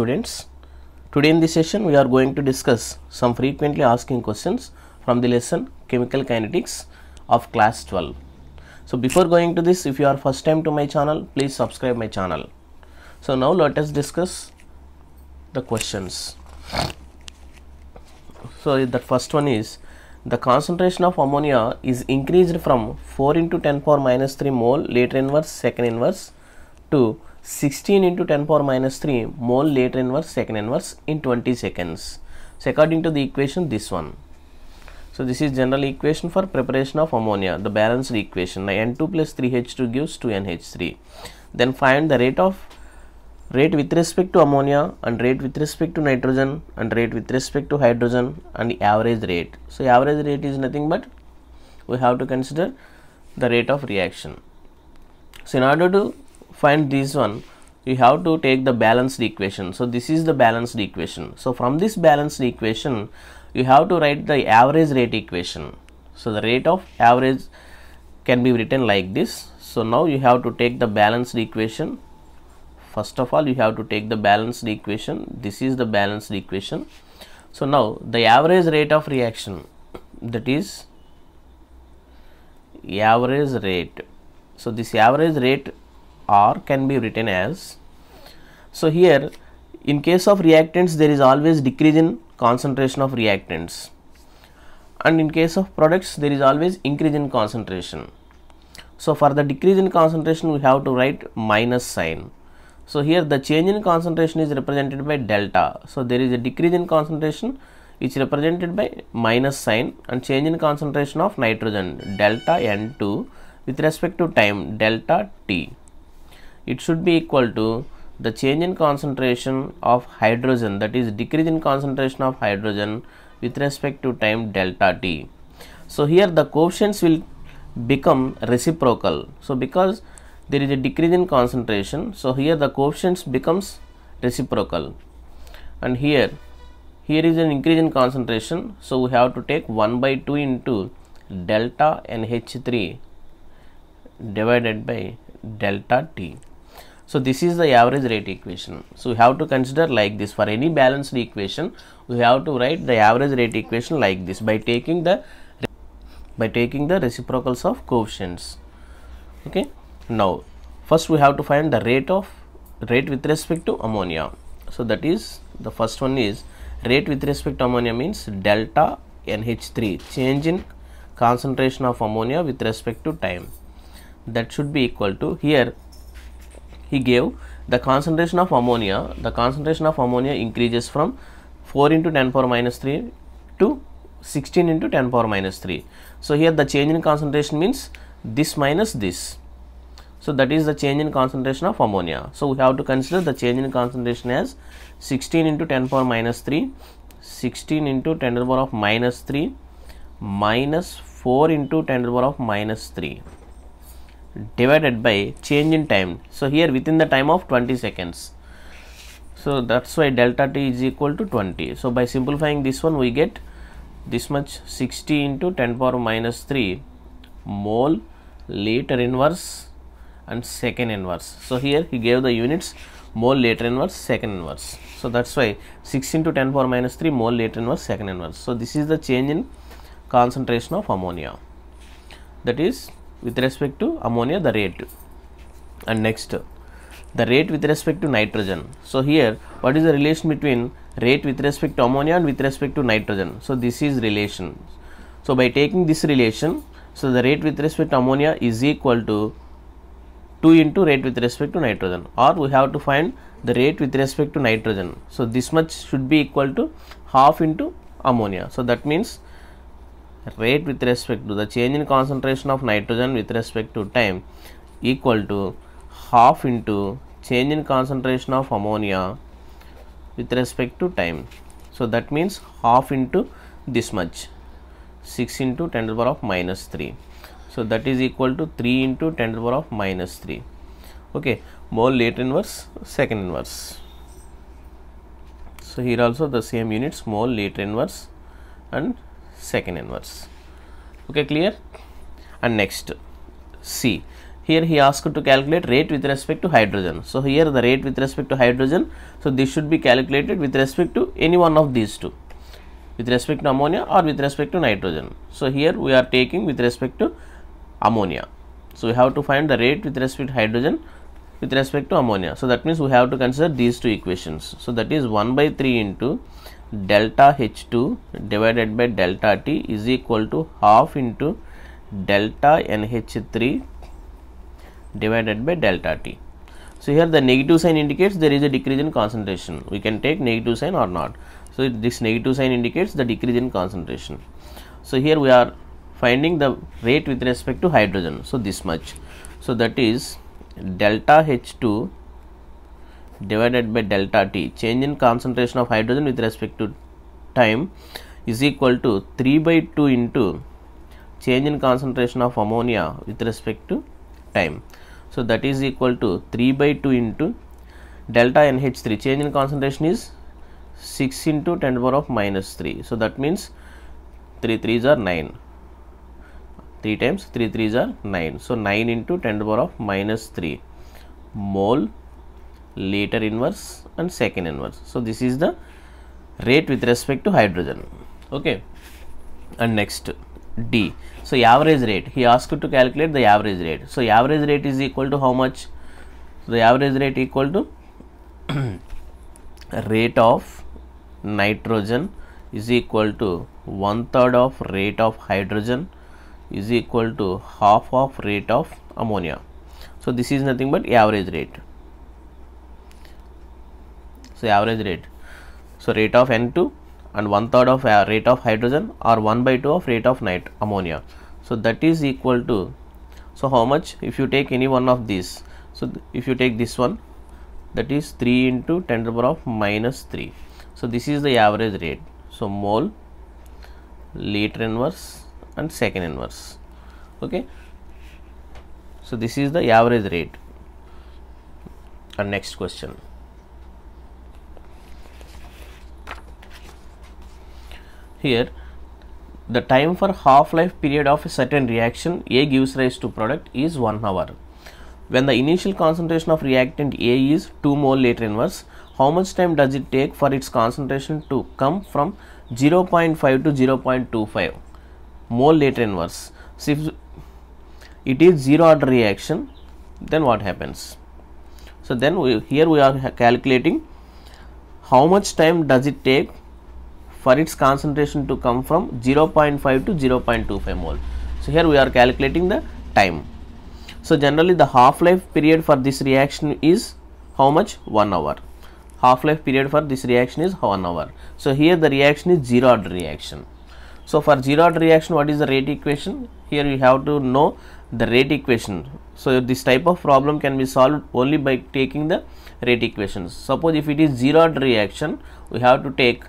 Students, today in this session we are going to discuss some frequently asking questions from the lesson Chemical Kinetics of class 12. So before going to this, if you are first time to my channel, please subscribe my channel. So now let us discuss the questions. So the first one is, the concentration of ammonia is increased from 4 into 10 power minus 3 mole later inverse second inverse to 16 into 10 power minus 3 mole later inverse second inverse in 20 seconds. So according to the equation, this one. So this is general equation for preparation of ammonia, the balanced equation. N2 plus 3H2 gives 2NH3. Then find the rate with respect to ammonia and rate with respect to nitrogen and rate with respect to hydrogen and the average rate. So average rate is nothing but we have to consider the rate of reaction. So in order to find this one, you have to take the balanced equation. So this is the balanced equation. So from this balanced equation, you have to write the average rate equation. So the rate of average can be written like this. So now you have to take the balanced equation. First of all, you have to take the balanced equation. This is the balanced equation. So now the average rate of reaction, that is average rate. So this average rate R can be written as, so here in case of reactants there is always decrease in concentration of reactants, and in case of products there is always increase in concentration. So for the decrease in concentration we have to write minus sign. So here the change in concentration is represented by delta. So there is a decrease in concentration which is represented by minus sign, and change in concentration of nitrogen delta N2 with respect to time delta T. It should be equal to the change in concentration of hydrogen, that is decrease in concentration of hydrogen with respect to time delta T. So here the coefficients will become reciprocal. So because there is a decrease in concentration, so here the coefficients becomes reciprocal, and here is an increase in concentration. So we have to take 1 by 2 into delta NH3 divided by delta T. So this is the average rate equation. So we have to consider like this. For any balanced equation, we have to write the average rate equation like this by taking the reciprocals of coefficients. Okay. Now first we have to find the rate with respect to ammonia. So that is, the first one is rate with respect to ammonia means delta NH3, change in concentration of ammonia with respect to time. That should be equal to, here he gave the concentration of ammonia. The concentration of ammonia increases from 4 into 10 power minus 3 to 16 into 10 power minus 3. So here the change in concentration means this minus this. So that is the change in concentration of ammonia. So we have to consider the change in concentration as 16 into 10 power minus 3, 16 into 10 to the power of minus 3 minus 4 into 10 to the power of minus 3 divided by change in time. So here within the time of 20 seconds. So that's why delta T is equal to 20. So by simplifying this one, we get this much, 60 into 10 power minus 3 mole later inverse and second inverse. So here he gave the units mole later inverse second inverse. So that's why 6 into 10 power minus 3 mole later inverse second inverse. So this is the change in concentration of ammonia, that is with respect to ammonia, the rate. And next, the rate with respect to nitrogen. So here what is the relation between rate with respect to ammonia and with respect to nitrogen? So this is relation. So by taking this relation, so the rate with respect to ammonia is equal to 2 into rate with respect to nitrogen, or we have to find the rate with respect to nitrogen. So this much should be equal to half into ammonia. So that means rate with respect to the change in concentration of nitrogen with respect to time equal to half into change in concentration of ammonia with respect to time. So that means half into this much, 6 into 10 to the power of minus 3. So that is equal to 3 into 10 to the power of minus 3. Okay, mole later inverse second inverse. So here also the same units, mole later inverse and second inverse. Okay, clear? And next, C. here he asked to calculate rate with respect to hydrogen. So here the rate with respect to hydrogen, so this should be calculated with respect to any one of these two, with respect to ammonia or with respect to nitrogen. So here we are taking with respect to ammonia. So we have to find the rate with respect to hydrogen with respect to ammonia. So that means we have to consider these two equations. So that is 1 by 3 into delta H2 divided by delta T is equal to half into delta NH3 divided by delta T. So here the negative sign indicates there is a decrease in concentration. We can take negative sign or not. So this negative sign indicates the decrease in concentration. So here we are finding the rate with respect to hydrogen. So this much. So that is delta H2 divided by delta T, change in concentration of hydrogen with respect to time, is equal to 3 by 2 into change in concentration of ammonia with respect to time. So that is equal to 3 by 2 into delta NH3, change in concentration is 6 into 10 to the power of minus 3. So that means 3 3s are 9. 3 times 3 3s are 9. So 9 into 10 to the power of minus 3 mole liter inverse and second inverse. So this is the rate with respect to hydrogen. Okay. And next D. So average rate, he asked to calculate the average rate. So average rate is equal to how much? So the average rate equal to rate of nitrogen is equal to 1/3 of rate of hydrogen is equal to half of rate of ammonia. So this is nothing but average rate. So average rate. So rate of N2 and 1/3 of rate of hydrogen or 1 by 2 of rate of ammonia. So that is equal to, so how much if you take any one of these? So if you take this one, that is 3 into 10 to the power of minus 3. So this is the average rate. So mole liter inverse and second inverse. Okay. So this is the average rate. And next question. Here the time for half-life period of a certain reaction A gives rise to product is 1 hour. When the initial concentration of reactant A is 2 mole liter inverse, how much time does it take for its concentration to come from 0.5 to 0.25 mole liter inverse? So if it is zero order reaction, then what happens? So then here we are calculating how much time does it take for its concentration to come from 0.5 to 0.25 mole. So here we are calculating the time. So generally the half-life period for this reaction is how much? 1 hour. Half-life period for this reaction is 1 hour. So here the reaction is zero order reaction. So for zero order reaction, what is the rate equation? Here you have to know the rate equation. So this type of problem can be solved only by taking the rate equations. Suppose if it is zero order reaction, we have to take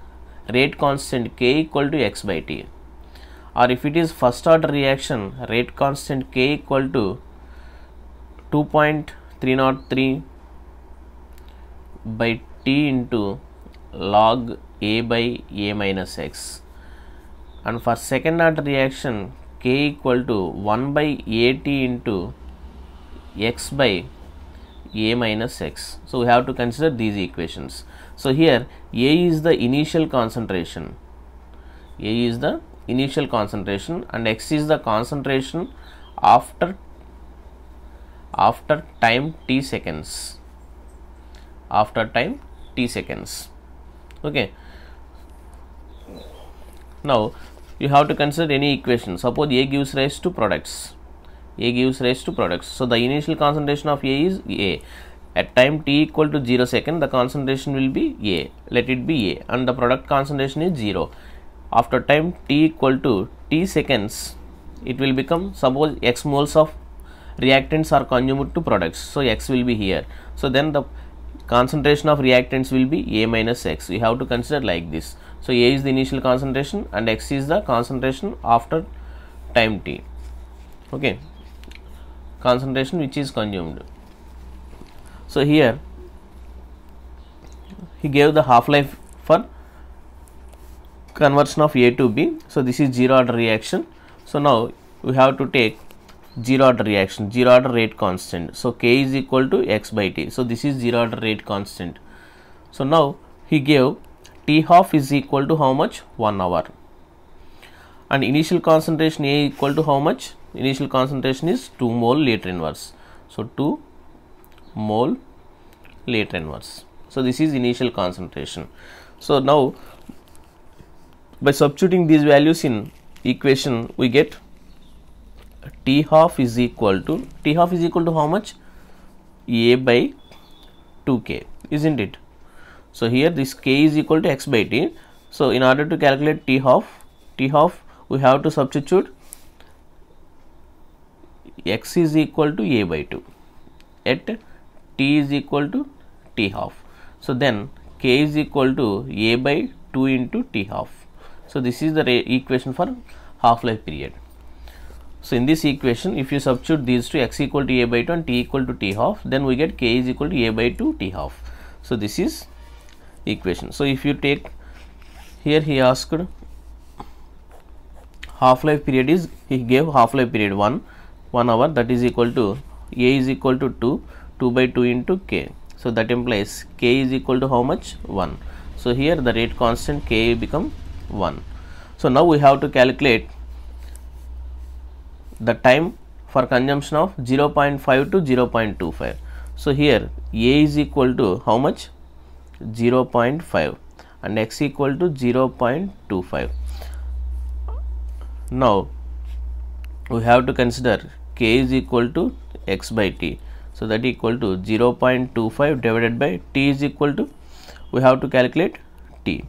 rate constant K equal to x by T, or if it is first order reaction, rate constant K equal to 2.303 by T into log A by A minus x, and for second order reaction K equal to 1 by AT into x by A minus x. So we have to consider these equations. So here A is the initial concentration, A is the initial concentration, and x is the concentration after time t seconds, after time t seconds. Okay. Now you have to consider any equation. Suppose A gives rise to products, A gives rise to products. So the initial concentration of A is A. At time t equal to 0 second, the concentration will be A, let it be A, and the product concentration is 0. After time t equal to t seconds, it will become, suppose x moles of reactants are consumed to products, so x will be here. So then the concentration of reactants will be A minus x. You have to consider like this. So A is the initial concentration and x is the concentration after time t. Okay, concentration which is consumed. So here he gave the half-life for conversion of A to B. So this is zero order reaction. So now we have to take zero order reaction, zero order rate constant. So K is equal to x by T. So this is zero order rate constant. So now he gave T half is equal to how much? 1 hour. And initial concentration A equal to how much? Initial concentration is 2 mole liter inverse. So 2 mole liter inverse. So this is initial concentration. So now by substituting these values in equation, we get T half is equal to how much? A by 2K, isn't it? So here this K is equal to x by T. So in order to calculate T half we have to substitute x is equal to A by 2 at T is equal to T half. So then K is equal to A by 2 into T half. So this is the equation for half-life period. So in this equation, if you substitute these two, x equal to A by 2 and T equal to T half, then we get K is equal to A by 2 T half. So this is equation. So if you take here, he asked half-life period is, he gave half-life period 1 hour, that is equal to A is equal to 2 by 2 into K. So that implies K is equal to how much? 1. So here the rate constant K become 1. So now we have to calculate the time for consumption of 0.5 to 0.25. So here A is equal to how much? 0.5 and x equal to 0.25. Now we have to consider K is equal to x by T. So that equal to 0.25 divided by T is equal to, we have to calculate T.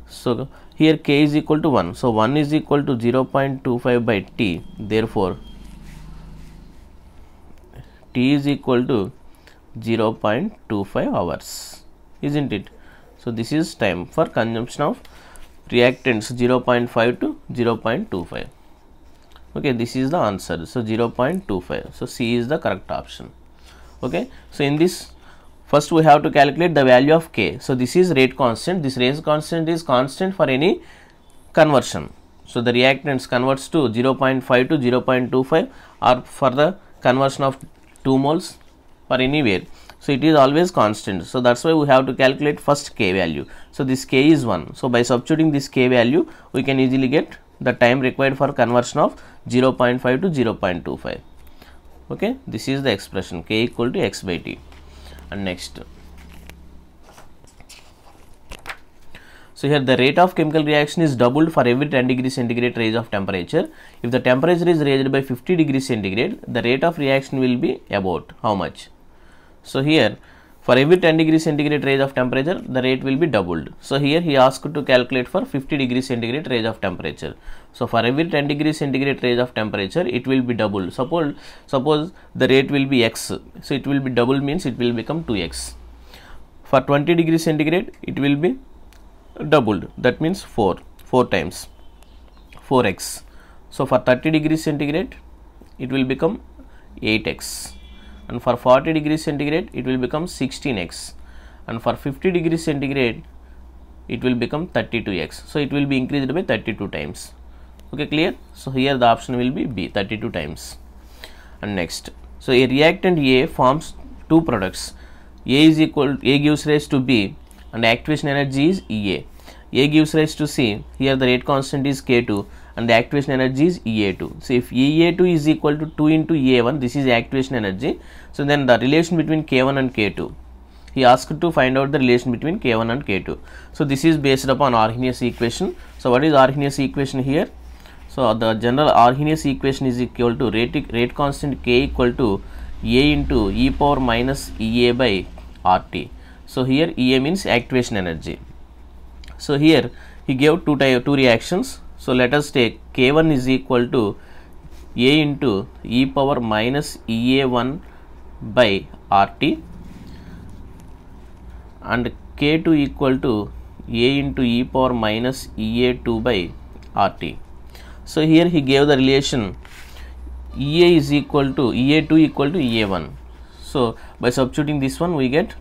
So here K is equal to 1. So 1 is equal to 0.25 by T. Therefore T is equal to 0.25 hours, isn't it? So this is time for consumption of reactants 0.5 to 0.25. Okay, this is the answer. So 0.25. So C is the correct option. Okay, so in this, first we have to calculate the value of K. So this is rate constant. This rate constant is constant for any conversion. So the reactants converts to 0.5 to 0.25 or for the conversion of 2 moles for anywhere. So it is always constant. So that's why we have to calculate first K value. So this K is 1. So by substituting this K value, we can easily get the time required for conversion of 0.5 to 0.25. Okay, this is the expression K equal to x by T. And next, so here the rate of chemical reaction is doubled for every 10 degree centigrade raise of temperature. If the temperature is raised by 50 degrees centigrade, the rate of reaction will be about how much? So here for every 10 degree centigrade raise of temperature, the rate will be doubled. So here he asked to calculate for 50 degree centigrade raise of temperature. So for every 10 degree centigrade raise of temperature, it will be doubled. Suppose the rate will be x. So it will be double, means it will become 2x. For 20 degree centigrade, it will be doubled. That means 4 times 4x. So for 30 degrees centigrade, it will become 8x. And for 40 degrees centigrade, it will become 16x. And for 50 degrees centigrade, it will become 32x. So it will be increased by 32 times. Okay, clear? So here the option will be B, 32 times. And next, so a reactant A forms two products. A gives rise to B and activation energy is EA. A gives rise to C. Here the rate constant is K2 and the activation energy is EA2. So if EA2 is equal to 2 into EA1, this is activation energy. So then the relation between K1 and K2. He asked to find out the relation between K1 and K2. So this is based upon Arrhenius equation. So what is Arrhenius equation here? So the general Arrhenius equation is equal to rate constant K equal to A into e power minus EA by RT. So here EA means activation energy. So here he gave two reactions. So let us take K1 is equal to A into e power minus EA1 by RT and K2 equal to A into e power minus EA2 by RT. So here he gave the relation EA is equal to EA2 equal to EA1. So by substituting this one, we get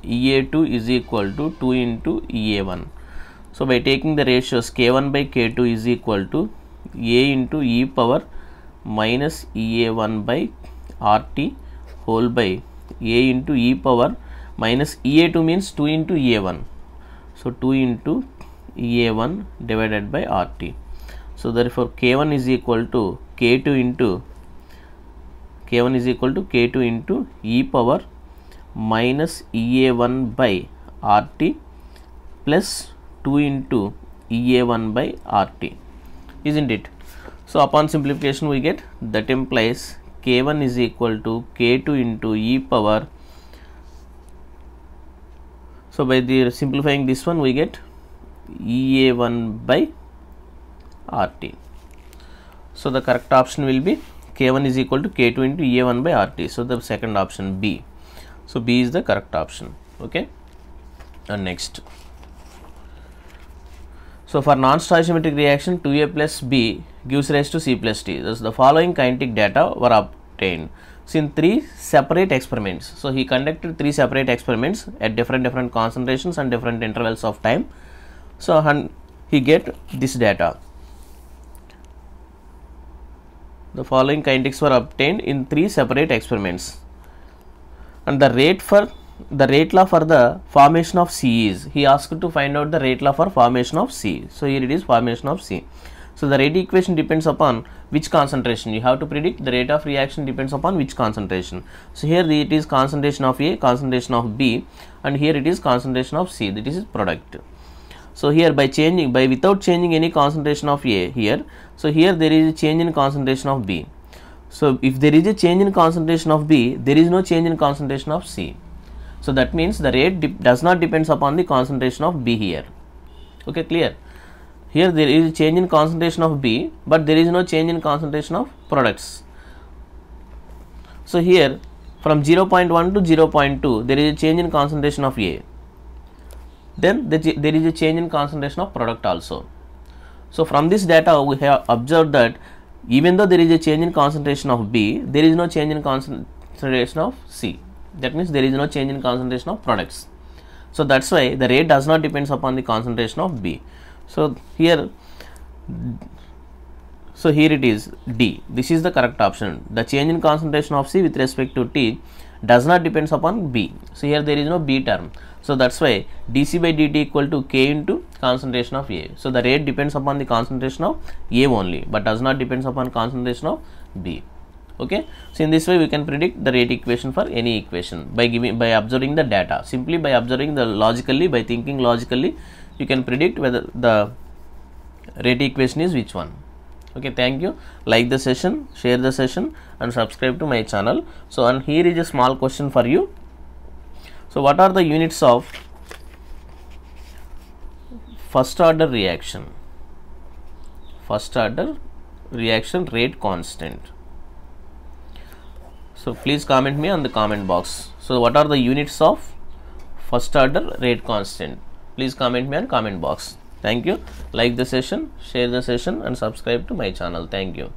EA2 is equal to 2 into EA1. So by taking the ratios, K1 by K2 is equal to A into e power minus EA1 by RT whole by A into e power minus EA2 means 2 into EA1. So 2 into EA1 divided by RT. So therefore K1 is equal to K2 into e power minus EA1 by RT plus 2 into EA1 by RT, isn't it? So upon simplification we get, that implies K1 is equal to K2 into e power. So by the simplifying this one we get EA1 by RT. So the correct option will be K1 is equal to K2 into EA1 by RT. So the second option, B. So B is the correct option. Okay. And next. So for non-stoichiometric reaction, 2A plus B gives rise to C plus T. Thus the following kinetic data were obtained. So in 3 separate experiments. So he conducted 3 separate experiments at different concentrations and different intervals of time. So he get this data. The following kinetics were obtained in 3 separate experiments. And the rate law for the formation of C is, he asked to find out the rate law for formation of C. So here it is formation of C. So the rate equation depends upon which concentration. You have to predict the rate of reaction depends upon which concentration. So here it is concentration of A, concentration of B, and here it is concentration of C. That is product. So here without changing any concentration of A here, so here there is a change in concentration of B. So if there is a change in concentration of B, there is no change in concentration of C. So that means the rate does not depends upon the concentration of B here. Okay, clear? Here there is a change in concentration of B, but there is no change in concentration of products. So here from 0.1 to 0.2 there is a change in concentration of A. Then there is a change in concentration of product also. So from this data we have observed that even though there is a change in concentration of B, there is no change in concentration of C. That means there is no change in concentration of products. So that's why the rate does not depends upon the concentration of B. So here it is D. This is the correct option. The change in concentration of C with respect to T does not depends upon B. So here there is no B term. So that's why dC by dt equal to K into concentration of A. So the rate depends upon the concentration of A only, but does not depends upon concentration of B. Okay. So in this way we can predict the rate equation for any equation by observing the data. Simply by observing by thinking logically, you can predict whether the rate equation is which one. Okay, thank you. Like the session, share the session, and subscribe to my channel. So and here is a small question for you. So what are the units of first order reaction? First order reaction rate constant. So please comment me on the comment box. So what are the units of first order rate constant? Please comment me on comment box. Thank you. Like the session, share the session, and subscribe to my channel. Thank you.